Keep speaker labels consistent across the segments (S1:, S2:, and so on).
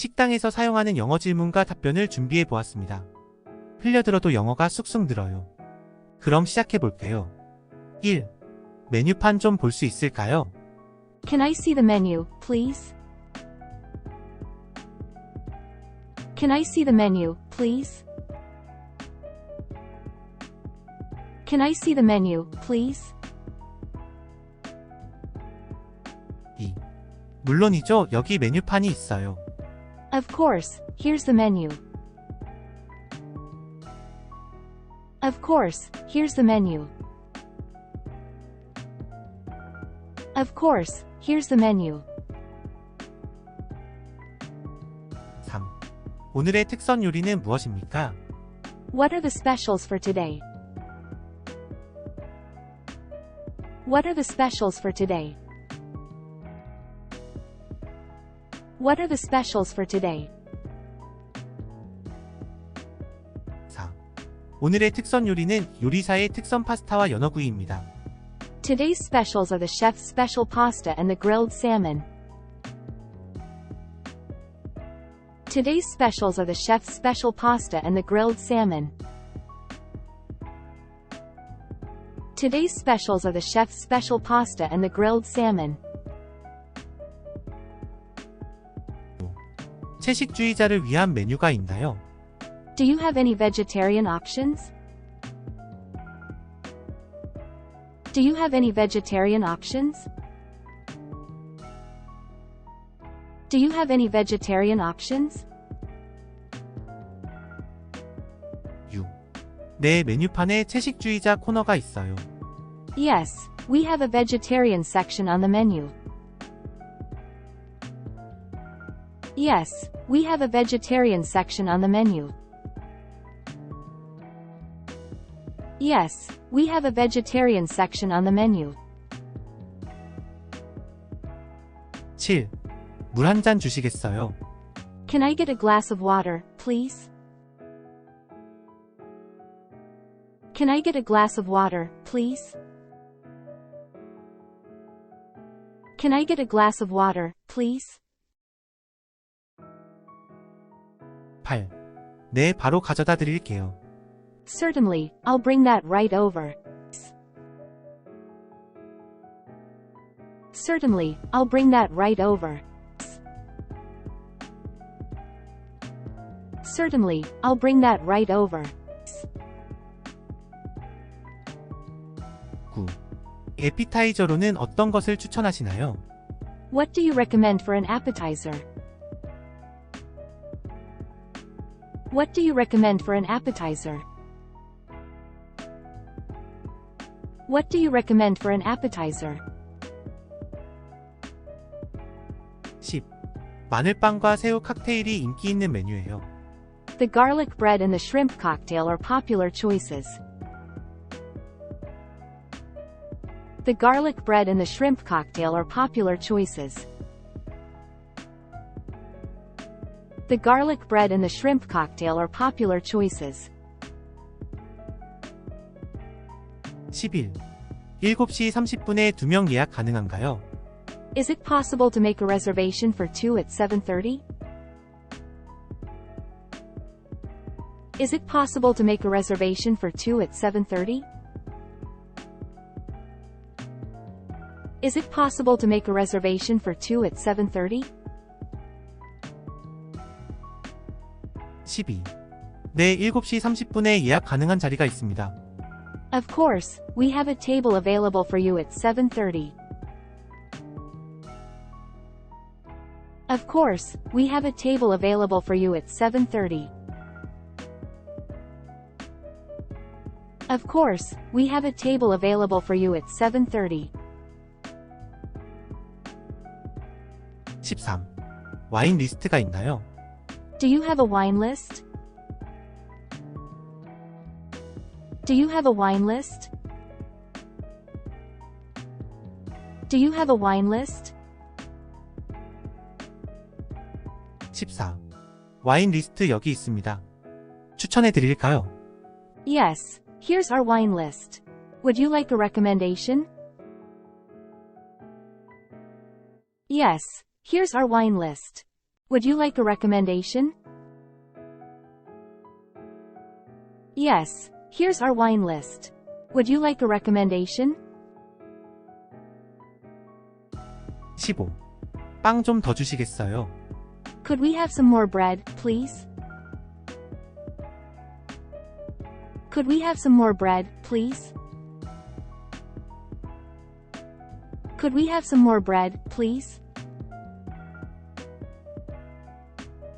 S1: 식당에서 사용하는 영어 질문과 답변을 준비해 보았습니다. 흘려들어도 영어가 쑥쑥 늘어요. 그럼 시작해 볼게요. 1. 메뉴판 좀 볼 수 있을까요?
S2: Can I see the menu, please? Can I see the menu, please? Can I see the menu, please?
S1: 2. 물론이죠. 여기 메뉴판이 있어요.
S2: Of course, here's the menu. Of course, here's the menu. Of course, here's the menu.
S1: 3. 오늘의 특선 요리는 무엇입니까?
S2: What are the specials for today? What are the specials for today? What are the specials for today?
S1: 4. 오늘의 특선 요리는 요리사의 특선 파스타와 연어구이입니다.
S2: Today's specials are the chef's special pasta and the grilled salmon. Today's specials are the chef's special pasta and the grilled salmon. Today's specials are the chef's special pasta and the grilled salmon.
S1: 채식주의자를 위한 메뉴가 있나요?
S2: Do you have any vegetarian options? Do you have any vegetarian options? Do you have any vegetarian options?
S1: 6. 네, 메뉴판에 채식주의자 코너가 있어요.
S2: Yes, we have a vegetarian section on the menu. Yes, we have a vegetarian section on the menu. Yes, we have a vegetarian section on the menu.
S1: 7. 물 한 잔 주시겠어요?
S2: Can I get a glass of water, please? Can I get a glass of water, please? Can I get a glass of water, please?
S1: 8. 네, 바로 가져다 드릴게요.
S2: Certainly, I'll bring that right over. Certainly, I'll bring that right over. Certainly, I'll bring that right over.
S1: 9. 에피타이저로는 어떤 것을 추천하시나요?
S2: What do you recommend for an appetizer? What do you recommend for an appetizer? What do you recommend for an appetizer?
S1: 10. 마늘빵과 새우 칵테일이 인기 있는 메뉴예요.
S2: The garlic bread and the shrimp cocktail are popular choices. The garlic bread and the shrimp cocktail are popular choices. The garlic bread and the shrimp cocktail are popular choices.
S1: 11. 7시 30분에 2명 예약 가능한가요?
S2: Is it possible to make a reservation for 2 at 7:30? Is it possible to make a reservation for 2 at 7:30? Is it possible to make a reservation for 2 at 7:30?
S1: 12. 네, 7시 30분에 예약 가능한 자리가 있습니다.
S2: Of course, we have a table available for you at 7:30. Of course, we have a table available for you at 7:30. Of course, we have a table available for you at 7:30.
S1: 13. 와인 리스트가 있나요?
S2: Do you have a wine list? Do you have a wine list? Do you have a wine list?
S1: 14. 와인 리스트 여기 있습니다. 추천해 드릴까요?
S2: Yes, here's our wine list. Would you like a recommendation? Yes, here's our wine list. Would you like a recommendation? Yes, here's our wine list. Would you like a recommendation?
S1: 15. 빵 좀 더 주시겠어요?
S2: Could we have some more bread, please? Could we have some more bread, please? Could we have some more bread, please?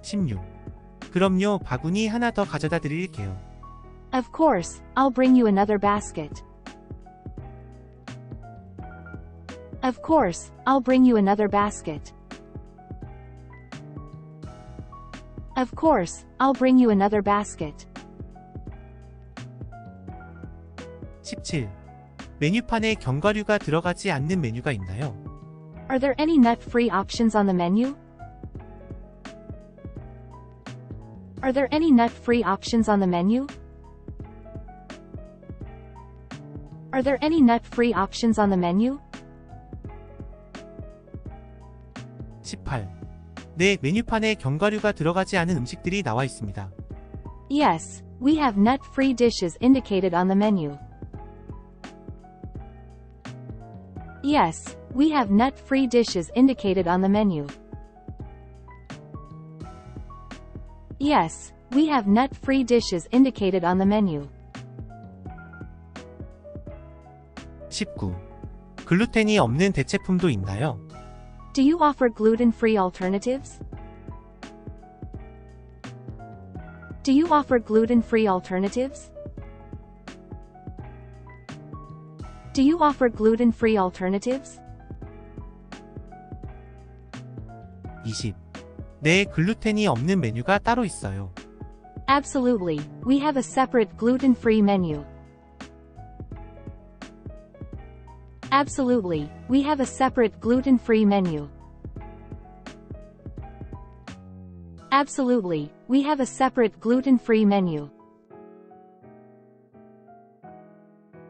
S1: 16. 그럼요, 바구니 하나 더 가져다 드릴게요.
S2: Of course, I'll bring you another basket. Of course, I'll bring you another basket. Of course, I'll bring you another basket.
S1: 17. 메뉴판에 견과류가 들어가지 않는 메뉴가 있나요?
S2: Are there any nut-free options on the menu? Are there any nut-free options on the menu? Are there any nut-free options on the menu?
S1: 18. 네, 메뉴판에 견과류가 들어가지 않은 음식들이 나와 있습니다.
S2: Yes, we have nut-free dishes indicated on the menu. Yes, we have nut-free dishes indicated on the menu. Yes, we have nut-free dishes indicated on the menu.
S1: 19. 글루텐이 없는 대체품도 있나요?
S2: Do you offer gluten-free alternatives? Do you offer gluten-free alternatives? Do you offer gluten-free alternatives?
S1: 20. 네, 글루텐이 없는 메뉴가 따로 있어요.
S2: Absolutely, we have a separate gluten-free menu. Absolutely, we have a separate gluten-free menu. Absolutely, we have a separate gluten-free menu.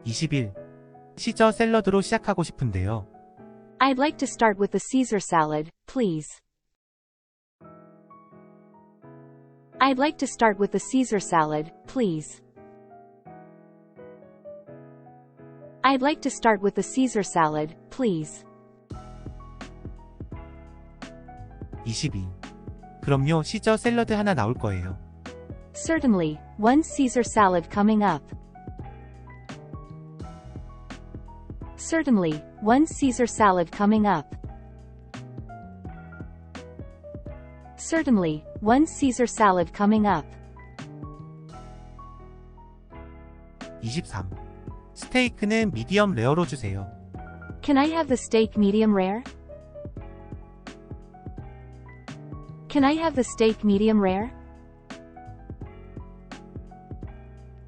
S1: 21. 시저 샐러드로 시작하고 싶은데요.
S2: I'd like to start with the Caesar salad, please. I'd like to start with the Caesar salad, please. I'd like to start with the Caesar salad, please.
S1: 22. 그럼요, 시저 샐러드 하나 나올 거예요.
S2: Certainly, one Caesar salad coming up. Certainly, one Caesar salad coming up. Certainly, one Caesar salad coming up.
S1: 23. 스테이크는 미디엄 레어로 주세요.
S2: Can I have the steak medium rare? Can I have the steak medium rare?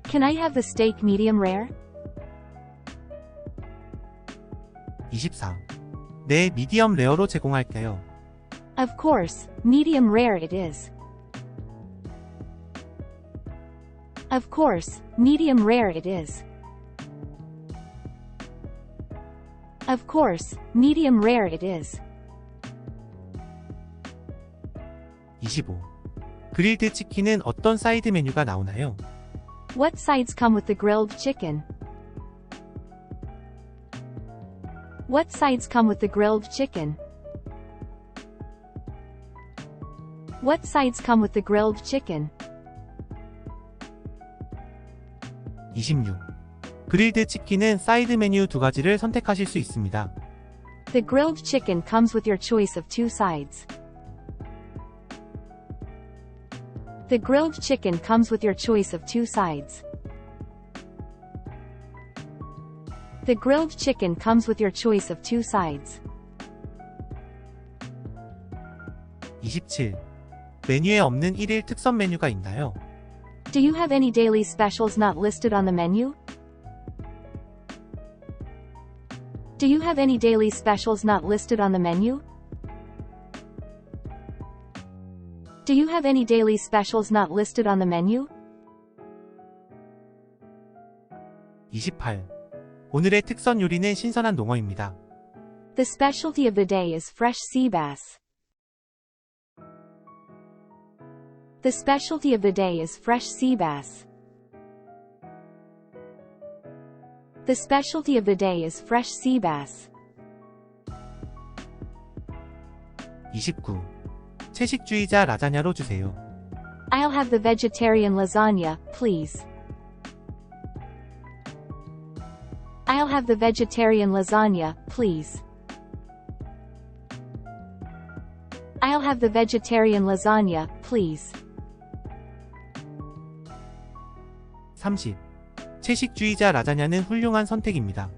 S2: Can I have the steak medium rare?
S1: 24. 네, 미디엄 레어로 제공할게요.
S2: Of course, medium rare it is. Of course, medium rare it is. Of course, medium rare it is.
S1: 25. 그릴드 치킨은 어떤 사이드 메뉴가 나오나요?
S2: What sides come with the grilled chicken? What sides come with the grilled chicken? What sides come with the grilled chicken?
S1: 26. 그릴드 치킨은 사이드 메뉴 두 가지를 선택하실 수 있습니다.
S2: The grilled chicken comes with your choice of two sides. The grilled chicken comes with your choice of two sides. The grilled chicken comes with your choice of two sides.
S1: 27. 메뉴에 없는 1일 특선 메뉴가 있나요?
S2: Do you have any daily specials not listed on the menu? Do you have any daily specials not listed on the menu? Do you have any daily specials not listed on the menu?
S1: 28. 오늘의 특선 요리는 신선한 농어입니다.
S2: The specialty of the day is fresh sea bass. The specialty of the day is fresh sea bass. The specialty of the day is fresh sea bass.
S1: 29. 채식주의자 라자냐로 주세요.
S2: I'll have the vegetarian lasagna, please. I'll have the vegetarian lasagna, please. I'll have the vegetarian lasagna, please.
S1: 30. 채식주의자 라자냐는 훌륭한 선택입니다.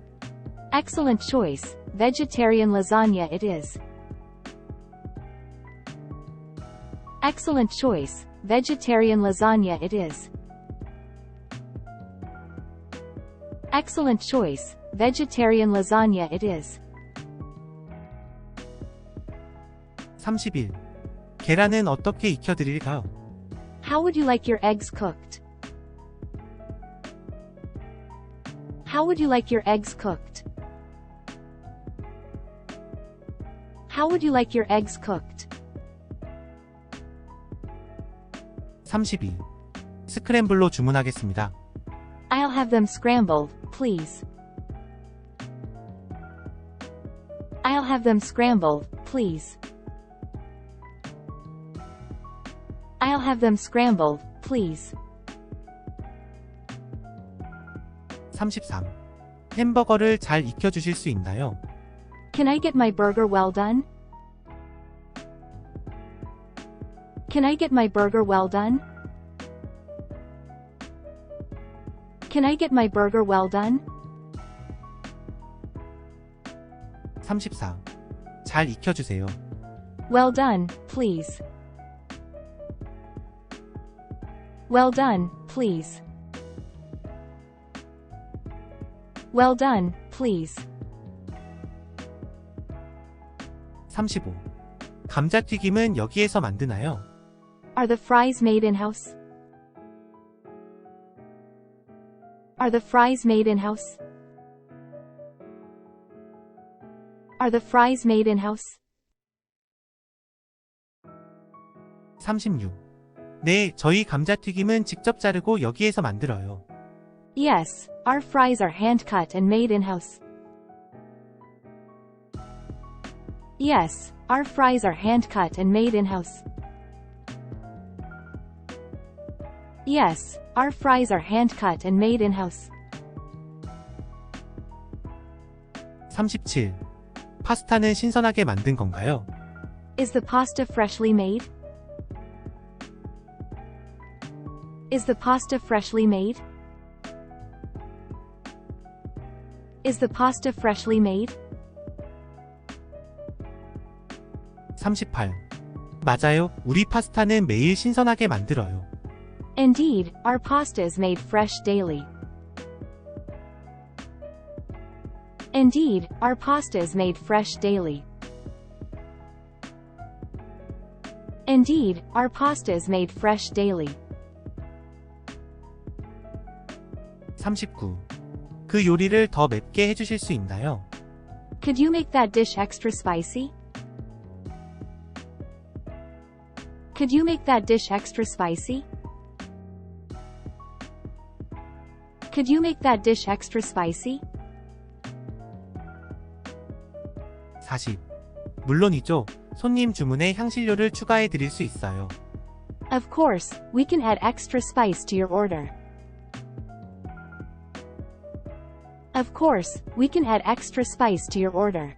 S2: Excellent choice, vegetarian lasagna it is. Excellent choice, vegetarian lasagna it is. Excellent choice, vegetarian lasagna it is.
S1: 31. 계란은 어떻게 익혀드릴까요?
S2: How would you like your eggs cooked? How would you like your eggs cooked? How would you like your eggs cooked?
S1: 32. 스크램블로 주문하겠습니다.
S2: I'll have them scrambled, please. I'll have them scrambled, please. I'll have them scrambled, please.
S1: 33. 햄버거를 잘 익혀주실 수 있나요?
S2: Can I get my burger well done? Can I get my burger well done? Can I get my burger well done?
S1: 34. 잘 익혀주세요.
S2: Well done, please. Well done, please. Well done, please.
S1: 35. 감자튀김은 여기에서 만드나요?
S2: Are the fries made in-house? Are the fries made in-house? Are the fries made in-house?
S1: 36. 네, 저희 감자튀김은 직접 자르고 여기에서 만들어요.
S2: Yes, our fries are hand-cut and made in-house. Yes, our fries are hand-cut and made in-house. Yes, our fries are hand-cut and made in-house.
S1: 37. 파스타는 신선하게 만든 건가요?
S2: Is the pasta freshly made? Is the pasta freshly made? Is the pasta freshly made?
S1: 38. 맞아요. 우리 파스타는 매일 신선하게 만들어요.
S2: Indeed, our pasta is made fresh daily. Indeed, our pasta is made fresh daily. Indeed, our pasta is made fresh daily.
S1: 39. 그 요리를 더 맵게 해주실 수 있나요?
S2: Could you make that dish extra spicy? Could you make that dish extra spicy? Could you make that dish extra spicy?
S1: 40. 물론이죠. 손님 주문에 향신료를 추가해 드릴 수 있어요.
S2: Of course, we can add extra spice to your order. Of course, we can add extra spice to your order.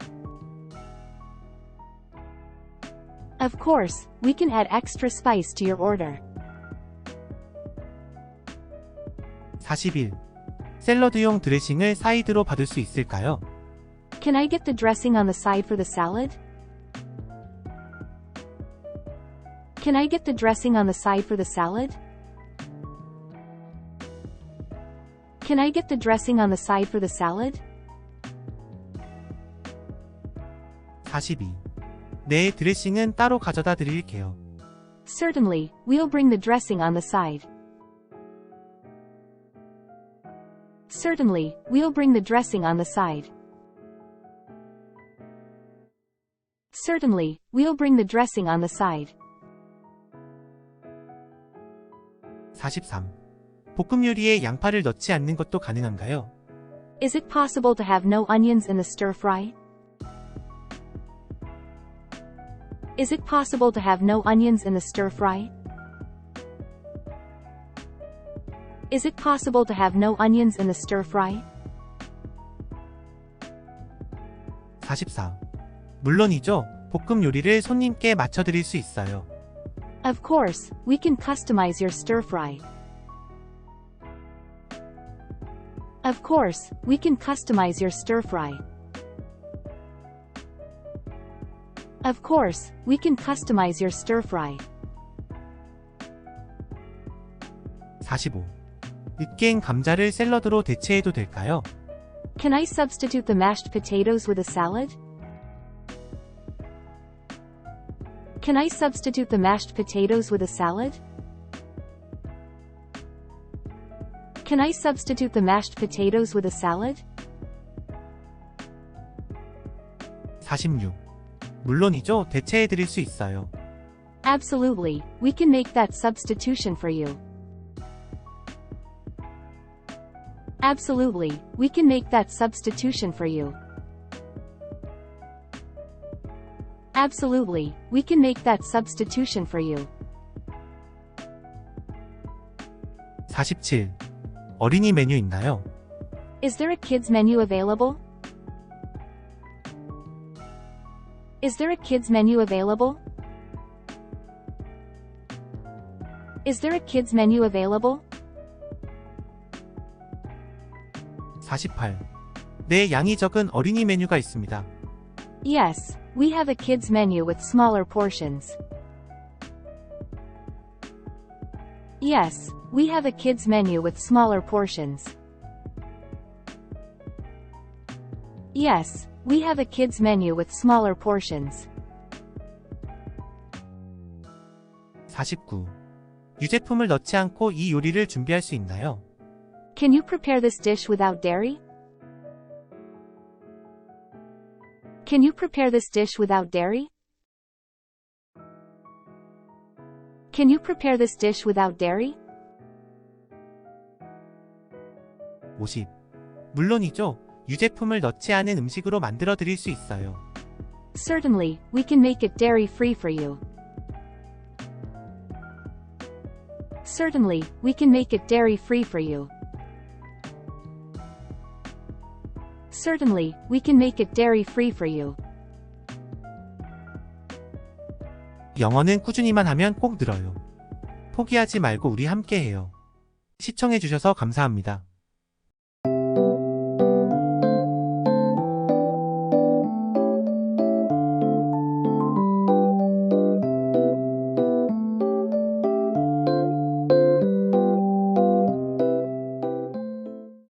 S2: Of course, we can add extra spice to your order.
S1: 41. 샐러드용 드레싱을 사이드로 받을 수 있을까요?
S2: Can I get the dressing on the side for the salad? Can I get the dressing on the side for the salad? Can I get the dressing on the side for the salad?
S1: 42. 네, 드레싱은 따로 가져다 드릴게요.
S2: Certainly, we'll bring the dressing on the side. Certainly, we'll bring the dressing on the side. Certainly, we'll bring the dressing on the side.
S1: 43. 볶음 요리에 양파를 넣지 않는 것도 가능한가요?
S2: Is it possible to have no onions in the stir-fry? Is it possible to have no onions in the stir-fry? Is it possible to have no onions in the stir-fry?
S1: 44. 물론이죠. 볶음 요리를 손님께 맞춰드릴 수 있어요.
S2: Of course, we can customize your stir-fry. Of course, we can customize your stir-fry. Of course, we can customize your stir-fry.
S1: 45. 으깬 감자를 샐러드로 대체해도 될까요?
S2: Can I substitute the mashed potatoes with a salad? Can I substitute the mashed potatoes with a salad? Can I substitute the mashed potatoes with a salad?
S1: 46. 물론이죠. 대체해드릴 수 있어요.
S2: Absolutely, we can make that substitution for you. Absolutely, we can make that substitution for you. Absolutely, we can make that substitution for you.
S1: 47. 어린이 메뉴 있나요?
S2: Is there a kids menu available? Is there a kids menu available? Is there a kids menu available?
S1: 48. 네, 양이 적은 어린이 메뉴가 있습니다.
S2: Yes, we have a kids menu with smaller portions. Yes, we have a kids menu with smaller portions. Yes, we have a kids menu with smaller portions.
S1: 49. 유제품을 넣지 않고 이 요리를 준비할 수 있나요?
S2: Can you prepare this dish without dairy? Can you prepare this dish without dairy? Can you prepare this dish without dairy?
S1: 50. 물론이죠. 유제품을 넣지 않은 음식으로 만들어 드릴 수 있어요.
S2: Certainly, we can make it dairy-free for you. Certainly, we can make it dairy-free for you. Certainly, we can make it dairy-free for you.
S1: 영어는 꾸준히만 하면 꼭 늘어요. 포기하지 말고 우리 함께 해요. 시청해주셔서 감사합니다.